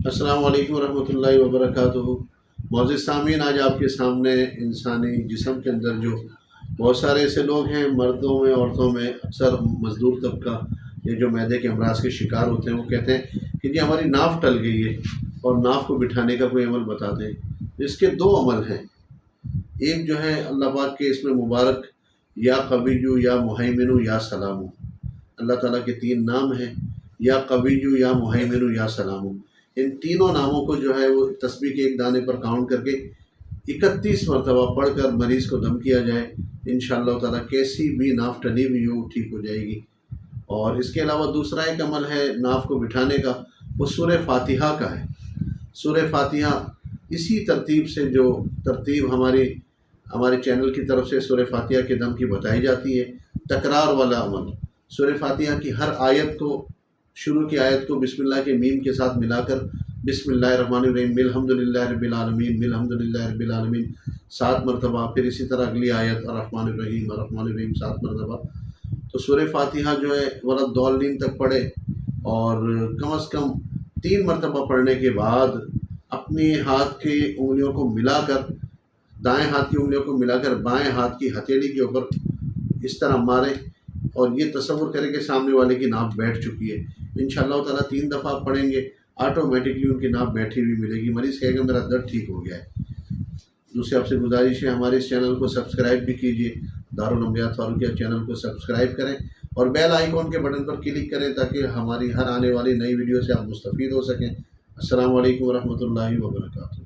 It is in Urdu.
السلام علیکم ورحمۃ اللہ وبرکاتہ۔ معزز سامعین، آج آپ کے سامنے انسانی جسم کے اندر جو بہت سارے ایسے لوگ ہیں، مردوں میں عورتوں میں، اکثر مزدور طبقہ، یہ جو معدے کے امراض کے شکار ہوتے ہیں، وہ کہتے ہیں کہ جی ہماری ناف ٹل گئی ہے اور ناف کو بٹھانے کا کوئی عمل بتا دیں۔ اس کے دو عمل ہیں۔ ایک جو ہے اللہ پاک کے اسم مبارک یا قویو یا مہیمنو یا سلامو، اللہ تعالیٰ کے تین نام ہیں، یا قویو یا مہیمنو یا سلامو۔ ان تینوں ناموں کو جو ہے وہ تسبیح کے ایک دانے پر کاؤنٹ کر کے 31 مرتبہ پڑھ کر مریض کو دم کیا جائے، انشاءاللہ تعالیٰ کیسی بھی ناف ٹلی ہوئی ہو ٹھیک ہو جائے گی۔ اور اس کے علاوہ دوسرا ایک عمل ہے ناف کو بٹھانے کا، وہ سورہ فاتحہ کا ہے۔ سورہ فاتحہ اسی ترتیب سے، جو ترتیب ہمارے چینل کی طرف سے سورہ فاتحہ کے دم کی بتائی جاتی ہے، تکرار والا عمل۔ سورہ فاتحہ کی ہر آیت کو، شروع کی آیت کو بسم اللہ کے میم کے ساتھ ملا کر بسم اللہ الرحمن الرحیم الحمدللہ رب العالمین الحمدللہ رب العالمین 7 مرتبہ، پھر اسی طرح اگلی آیت الرحمن الرحیم الرحمن الرحیم 7 مرتبہ۔ تو سورہ فاتحہ جو ہے وللضالین تک پڑھے، اور کم از کم 3 مرتبہ پڑھنے کے بعد اپنے ہاتھ کی انگلیوں کو ملا کر، دائیں ہاتھ کی انگلیوں کو ملا کر بائیں ہاتھ کی ہتھیلی کے اوپر اس طرح ماریں، اور یہ تصور کریں کہ سامنے والے کی ناف بیٹھ چکی ہے۔ انشاءاللہ تعالیٰ 3 دفعہ پڑھیں گے، آٹومیٹکلی ان کی ناف بیٹھی ہوئی ملے گی، مریض کہے گا میرا درد ٹھیک ہو گیا ہے۔ دوسرے آپ سے گزارش ہے، ہمارے اس چینل کو سبسکرائب بھی کیجیے، دارالانبیاء فاروقیہ چینل کو سبسکرائب کریں اور بیل آئیکن کے بٹن پر کلک کریں تاکہ ہماری ہر آنے والی نئی ویڈیو سے آپ مستفید ہو سکیں۔ السلام علیکم ورحمۃ اللہ وبرکاتہ۔